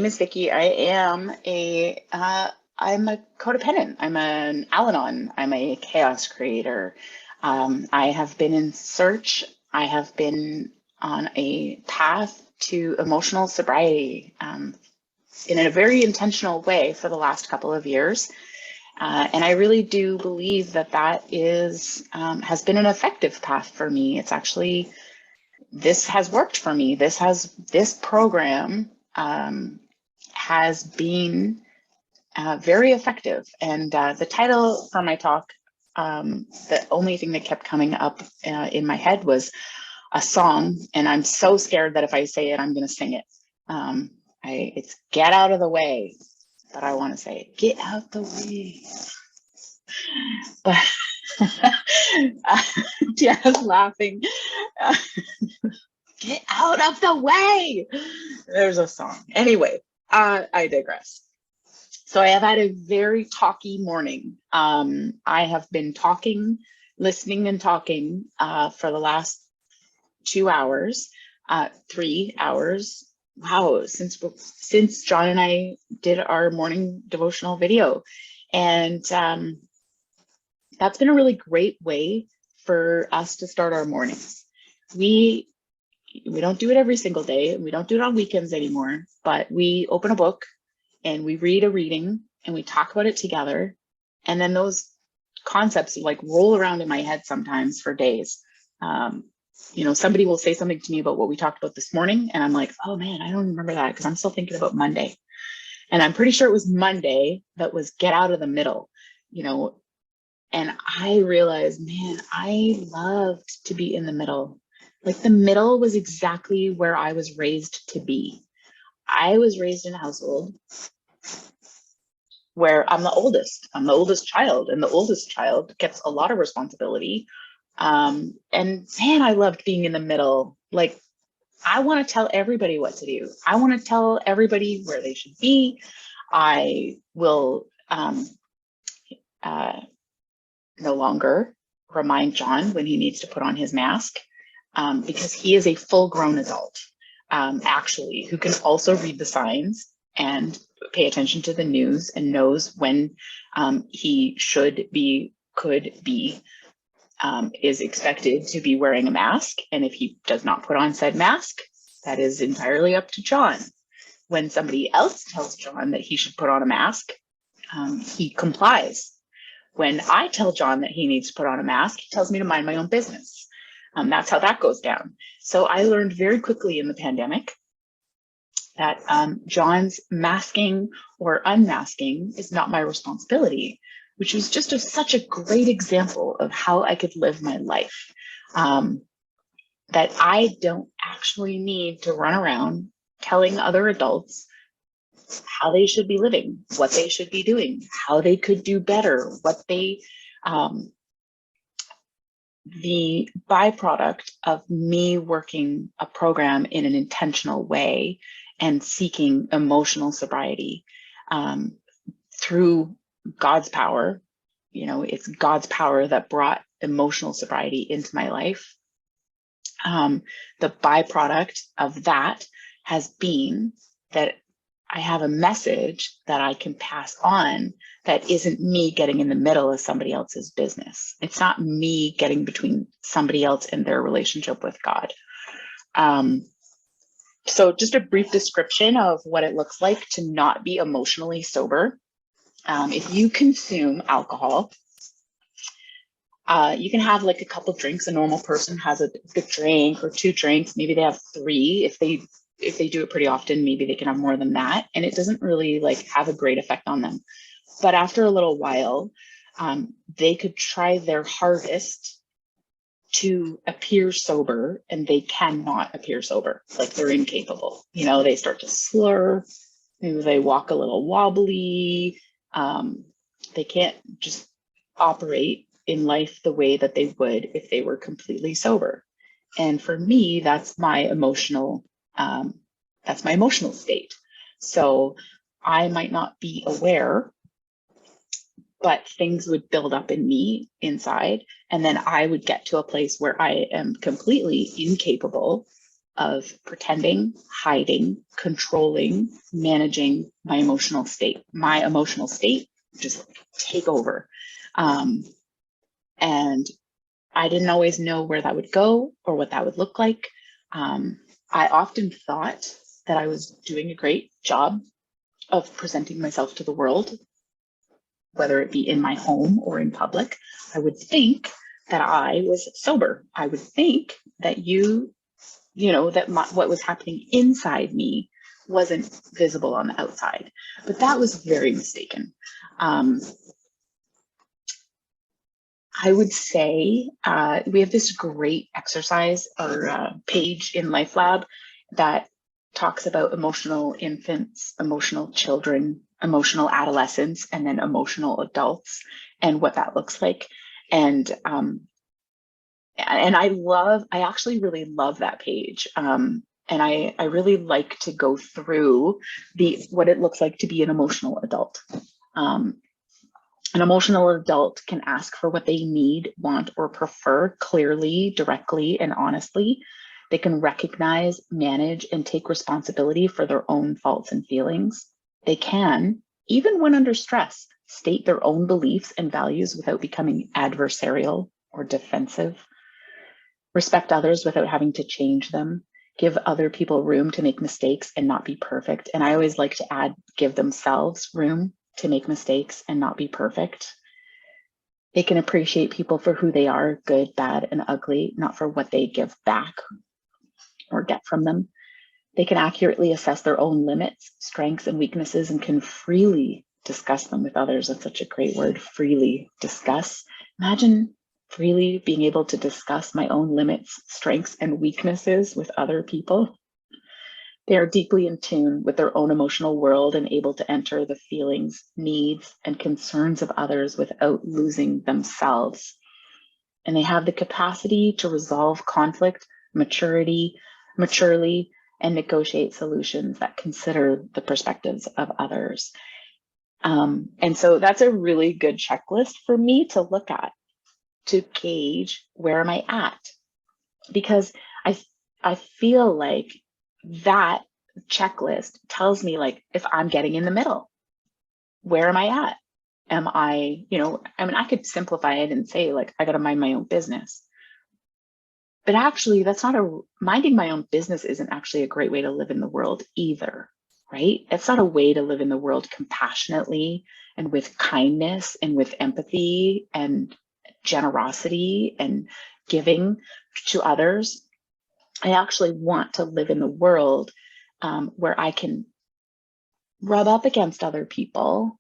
name is Vikki. I'm a codependent. I'm an Al-Anon. I'm a chaos creator. I have been in search. I have been on a path to emotional sobriety in a very intentional way for the last couple of years. And I really do believe that has been an effective path for me. It's actually, this has worked for me. This program has been very effective. And the title for my talk, the only thing that kept coming up in my head was a song. And I'm so scared that if I say it, I'm going to sing it. It's Get Out of the Way, but I want to say it. Get out the way. But Tiana's laughing. Get out of the way. There's a song. Anyway, I digress. So I have had a very talky morning. I have been talking, listening and talking for the last 2 hours, 3 hours. Wow, since John and I did our morning devotional video. And that's been a really great way for us to start our mornings. We don't do it every single day. We don't do it on weekends anymore, but we open a book and we read a reading and we talk about it together. And then those concepts like roll around in my head sometimes for days. Somebody will say something to me about what we talked about this morning. And I'm like, oh man, I don't remember that because I'm still thinking about Monday. And I'm pretty sure it was Monday that was get out of the middle, and I realized, man, I loved to be in the middle. Like the middle was exactly where I was raised to be. I was raised in a household where I'm the oldest. I'm the oldest child, and the oldest child gets a lot of responsibility. And man, I loved being in the middle. Like, I want to tell everybody what to do. I want to tell everybody where they should be. I will no longer remind John when he needs to put on his mask because he is a full-grown adult, actually, who can also read the signs and pay attention to the news and knows when he should be, could be, is expected to be wearing a mask. And if he does not put on said mask, that is entirely up to John. When somebody else tells John that he should put on a mask, he complies. When I tell John that he needs to put on a mask, he tells me to mind my own business. That's how that goes down. So I learned very quickly in the pandemic that John's masking or unmasking is not my responsibility, which was just such a great example of how I could live my life. That I don't actually need to run around telling other adults how they should be living, what they should be doing, how they could do better, the byproduct of me working a program in an intentional way and seeking emotional sobriety through God's power. It's God's power that brought emotional sobriety into my life. The byproduct of that has been that I have a message that I can pass on that isn't me getting in the middle of somebody else's business. It's not me getting between somebody else and their relationship with God. So just a brief description of what it looks like to not be emotionally sober. If you consume alcohol, you can have like a couple drinks. A normal person has a drink or 2 drinks. Maybe they have 3. If they do it pretty often, maybe they can have more than that. And it doesn't really have a great effect on them. But after a little while, they could try their hardest to appear sober and they cannot appear sober. Like they're incapable. They start to slur. Maybe they walk a little wobbly. They can't just operate in life the way that they would if they were completely sober. And for me, that's my emotional state. So I might not be aware, but things would build up in me inside. And then I would get to a place where I am completely incapable of pretending, hiding, controlling, managing my emotional state. My emotional state just take over. And I didn't always know where that would go or what that would look like. I often thought that I was doing a great job of presenting myself to the world, whether it be in my home or in public. I would think that I was sober. I would think that what was happening inside me wasn't visible on the outside, but that was very mistaken. I would say we have this great exercise or page in LifeLab that talks about emotional infants, emotional children, emotional adolescents, and then emotional adults and what that looks like. And I actually really love that page. And I really like to go through what it looks like to be an emotional adult. An emotional adult can ask for what they need, want, or prefer clearly, directly, and honestly. They can recognize, manage, and take responsibility for their own faults and feelings. They can, even when under stress, state their own beliefs and values without becoming adversarial or defensive. Respect others without having to change them. Give other people room to make mistakes and not be perfect. And I always like to add, give themselves room to make mistakes and not be perfect. They can appreciate people for who they are, good, bad, and ugly, not for what they give back or get from them. They can accurately assess their own limits, strengths, and weaknesses, and can freely discuss them with others. That's such a great word, freely discuss. Imagine freely being able to discuss my own limits, strengths, and weaknesses with other people. They are deeply in tune with their own emotional world and able to enter the feelings, needs, and concerns of others without losing themselves. And they have the capacity to resolve conflict maturely, and negotiate solutions that consider the perspectives of others. And so that's a really good checklist for me to look at, to gauge where am I at? Because I feel like that checklist tells me, like, if I'm getting in the middle, where am I at? Am I, I could simplify it and say, like, I got to mind my own business. But actually, minding my own business isn't actually a great way to live in the world either, right? It's not a way to live in the world compassionately and with kindness and with empathy and generosity and giving to others. I actually want to live in the world where I can rub up against other people,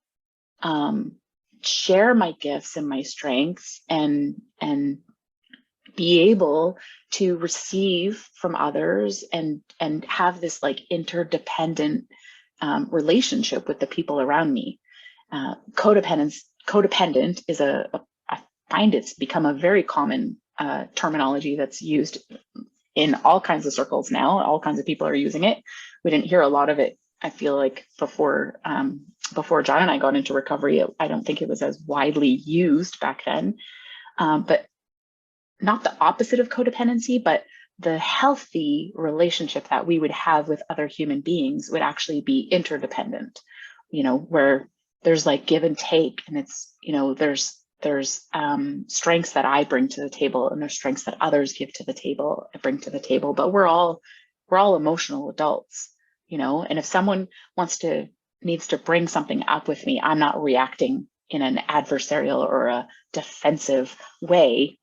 share my gifts and my strengths, and be able to receive from others and have this like interdependent relationship with the people around me. Codependent is I find it's become a very common terminology that's used in all kinds of circles now. All kinds of people are using it. We didn't hear a lot of it, I feel like, before John and I got into recovery. I don't think it was as widely used back then. But not the opposite of codependency, but the healthy relationship that we would have with other human beings would actually be interdependent, where there's like give and take, and it's, there's strengths that I bring to the table, and there's strengths that others give to the table, bring to the table, but we're all emotional adults, and if someone needs to bring something up with me, I'm not reacting in an adversarial or a defensive way.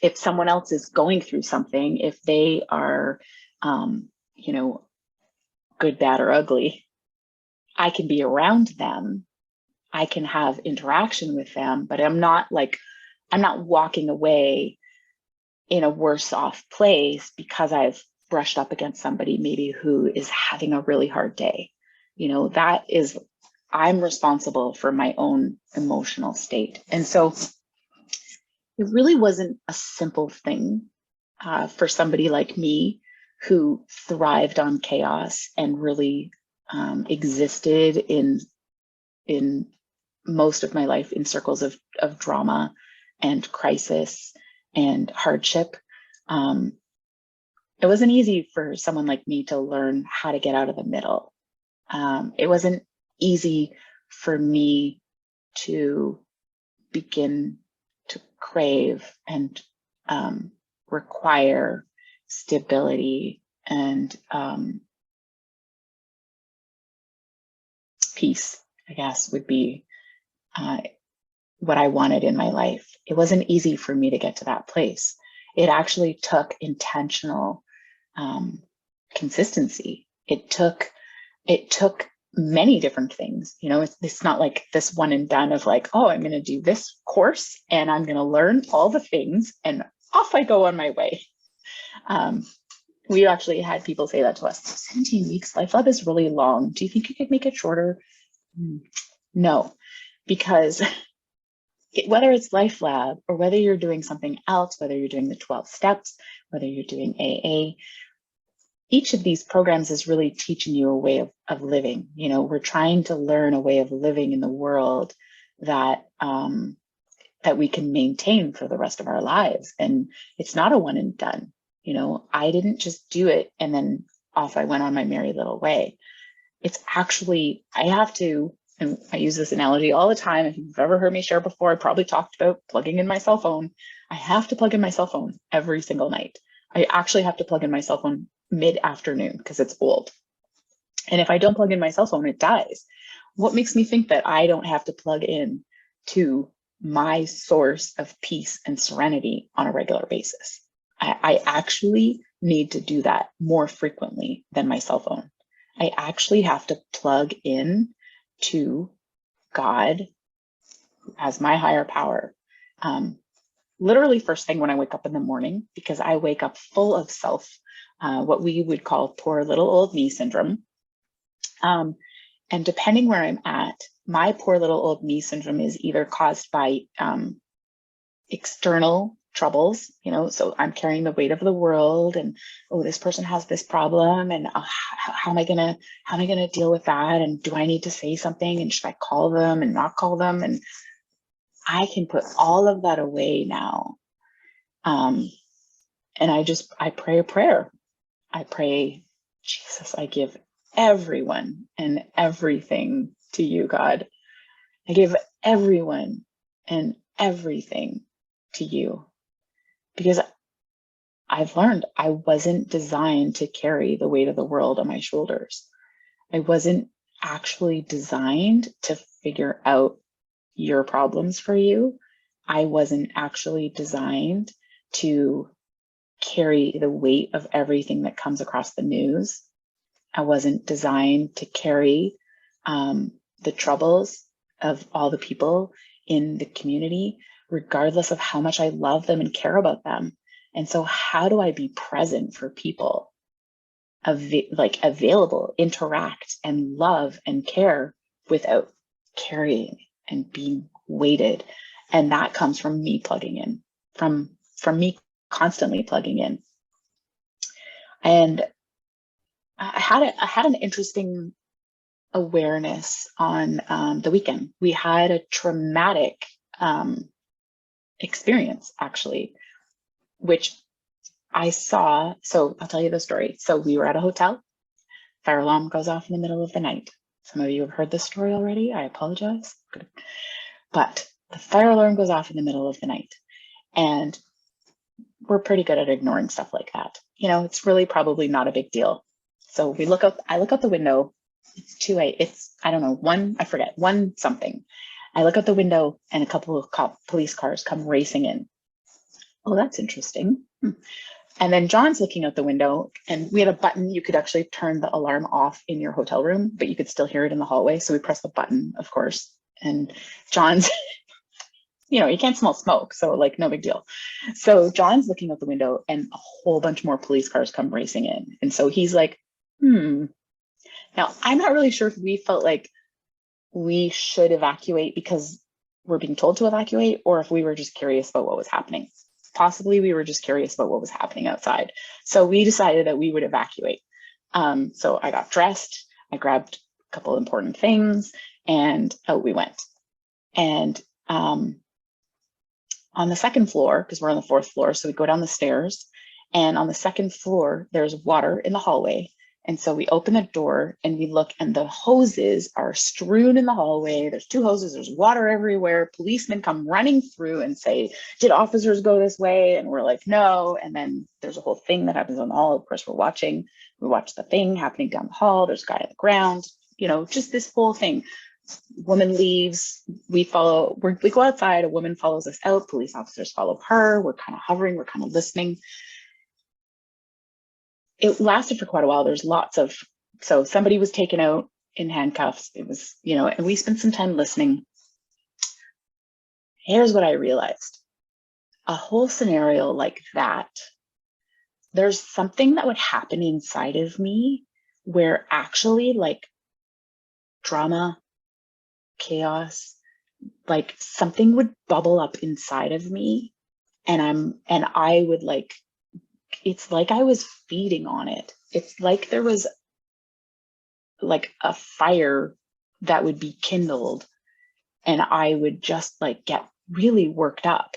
If someone else is going through something, if they are, good, bad, or ugly, I can be around them. I can have interaction with them, but I'm not walking away in a worse off place because I've brushed up against somebody maybe who is having a really hard day. I'm responsible for my own emotional state. And so it really wasn't a simple thing for somebody like me who thrived on chaos and really existed in most of my life in circles of drama and crisis and hardship. it wasn't easy for someone like me to learn how to get out of the middle. It wasn't easy for me to begin to crave and require stability and peace, I guess, would be what I wanted in my life. It wasn't easy for me to get to that place. It actually took intentional consistency. It took many different things. You know, it's not like this one and done of like, oh, I'm going to do this course and I'm going to learn all the things and off I go on my way. We actually had people say that to us. 17 weeks, LifeLab is really long. Do you think you could make it shorter? No, because whether it's LifeLab or whether you're doing something else, whether you're doing the 12 steps, whether you're doing AA, each of these programs is really teaching you a way of living. You know, we're trying to learn a way of living in the world that that we can maintain for the rest of our lives. And it's not a one and done. You know, I didn't just do it and then off I went on my merry little way. It's actually, I have to, and I use this analogy all the time. If you've ever heard me share before, I probably talked about plugging in my cell phone. I have to plug in my cell phone every single night. I actually have to plug in my cell phone mid-afternoon because it's old. And if I don't plug in my cell phone, it dies. What makes me think that I don't have to plug in to my source of peace and serenity on a regular basis? I actually need to do that more frequently than my cell phone. I actually have to plug in to God as my higher power. Literally first thing when I wake up in the morning, because I wake up full of self, what we would call poor little old me syndrome. And depending where I'm at, my poor little old me syndrome is either caused by external troubles, you know, so I'm carrying the weight of the world and, oh, this person has this problem and how am I gonna deal with that? And do I need to say something? And should I call them and not call them? And I can put all of that away now. And I pray a prayer. I pray, Jesus, I give everyone and everything to you, God. I give everyone and everything to you, because I've learned I wasn't designed to carry the weight of the world on my shoulders. I wasn't actually designed to figure out your problems for you. I wasn't actually designed to carry the weight of everything that comes across the news. I wasn't designed to carry the troubles of all the people in the community, regardless of how much I love them and care about them. And so how do I be present for people, available, interact and love and care without carrying and being weighted? And that comes from me plugging in, from me constantly plugging in. And I had an interesting awareness on the weekend. We had a traumatic experience, actually, which I saw. So I'll tell you the story. So we were at a hotel. Fire alarm goes off in the middle of the night. Some of you have heard this story already. I apologize. But the fire alarm goes off in the middle of the night. And we're pretty good at ignoring stuff like that. You know, it's really probably not a big deal. So I look out the window. It's 2 a.m. It's, I don't know, one something. I look out the window and a couple of police cars come racing in. Oh, that's interesting. And then John's looking out the window, and we had a button. You could actually turn the alarm off in your hotel room, but you could still hear it in the hallway. So we press the button, of course. And John's, you know, you can't smell smoke, so like no big deal. So John's looking out the window and a whole bunch more police cars come racing in. And so he's like, Now, I'm not really sure if we felt like we should evacuate because we're being told to evacuate, or if we were just curious about what was happening. Possibly we were just curious about what was happening outside. So we decided that we would evacuate. So I got dressed, I grabbed a couple of important things, and out we went. And on the second floor, because we're on the fourth floor, so we go down the stairs, And on the second floor, there's water in the hallway. And so we open the door and we look, and the hoses are strewn in the hallway. There's 2 hoses, there's water everywhere. Policemen come running through and say, did officers go this way? And we're like, no. And then there's a whole thing that happens on the hall. Of course, we're watching. We watch the thing happening down the hall. There's a guy on the ground, just this whole thing. Woman leaves, we follow, we go outside, a woman follows us out, police officers follow her. We're kind of hovering, we're kind of listening. It lasted for quite a while. There's so somebody was taken out in handcuffs. It was, and we spent some time listening. Here's what I realized. A whole scenario like that, there's something that would happen inside of me where actually like drama, chaos, like something would bubble up inside of me, and I would like, it's like I was feeding on it. It's like there was like a fire that would be kindled, and I would just like get really worked up.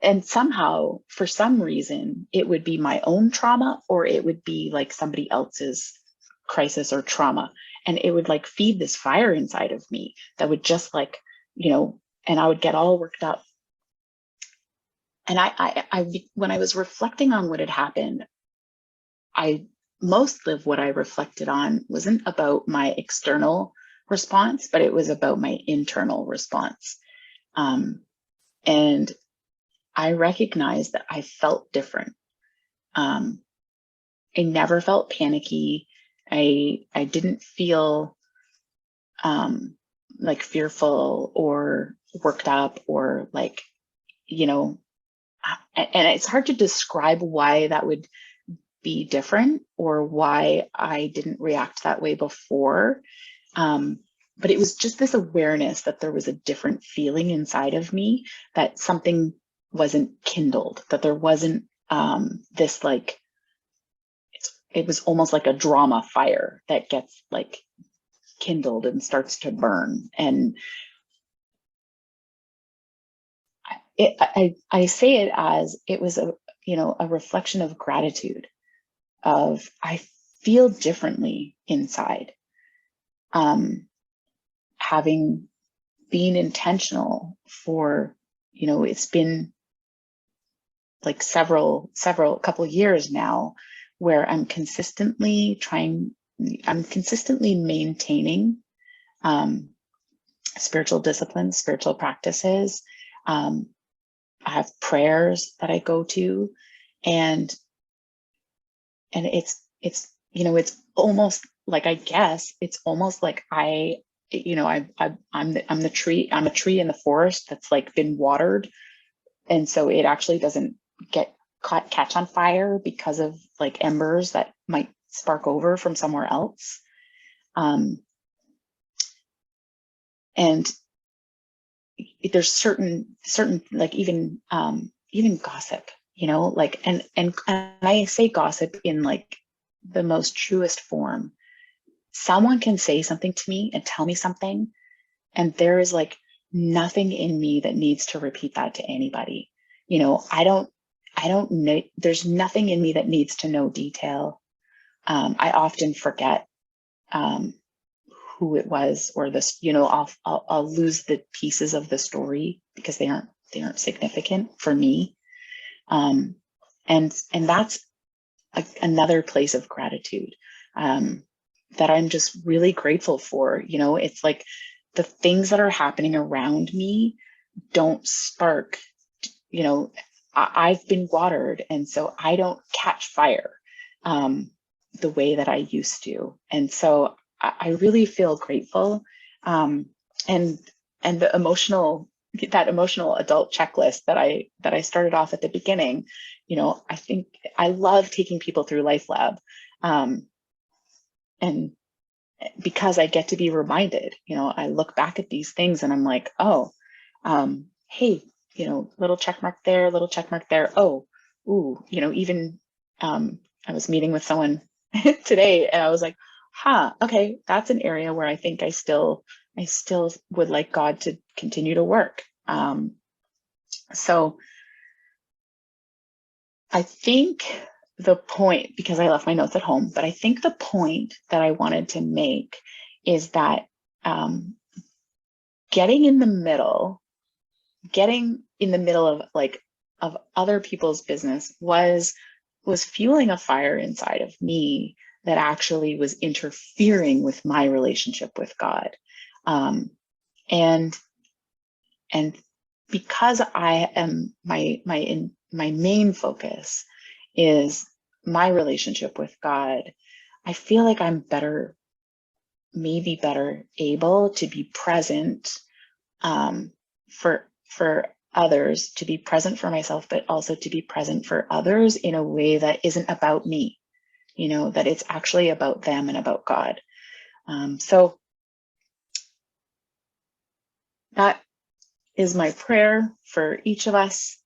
And somehow, for some reason, it would be my own trauma, or it would be like somebody else's crisis or trauma. And it would like feed this fire inside of me that would just like, and I would get all worked up. And when I was reflecting on what had happened, most of what I reflected on wasn't about my external response, but it was about my internal response. And I recognized that I felt different. I never felt panicky. I didn't feel like fearful or worked up or like, and it's hard to describe why that would be different or why I didn't react that way before. But it was just this awareness that there was a different feeling inside of me, that something wasn't kindled, that there wasn't this like, it was almost like a drama fire that gets like kindled and starts to burn. And I say it as it was a reflection of gratitude, of I feel differently inside. Having been intentional for, it's been like couple years now where I'm consistently maintaining spiritual disciplines, spiritual practices. I have prayers that I go to, and it's almost like, I guess it's almost like I'm the tree. I'm a tree in the forest that's like been watered, and so it actually doesn't catch on fire because of like embers that might spark over from somewhere else. And there's certain like even gossip, like, and I say gossip in like the most truest form. Someone can say something to me and tell me something, and there is like nothing in me that needs to repeat that to anybody. I don't know. There's nothing in me that needs to know detail. I often forget who it was, or this, I'll lose the pieces of the story because they aren't significant for me. And that's another place of gratitude that I'm just really grateful for. It's like the things that are happening around me don't spark, I've been watered, and so I don't catch fire the way that I used to. And so I really feel grateful. And the emotional adult checklist that I started off at the beginning, I think I love taking people through LifeLab. And because I get to be reminded, I look back at these things and I'm like, oh, hey, little check mark there, little check mark there. Oh, ooh, even I was meeting with someone today, and I was like, okay, that's an area where I think I still would like God to continue to work. So I think the point, because I left my notes at home, but I think the point that I wanted to make is that getting in the middle of other people's business was fueling a fire inside of me that actually was interfering with my relationship with God. And because I am my main focus is my relationship with God, I feel like I'm maybe better able to be present for others, to be present for myself, but also to be present for others in a way that isn't about me, that it's actually about them and about God. So that is my prayer for each of us,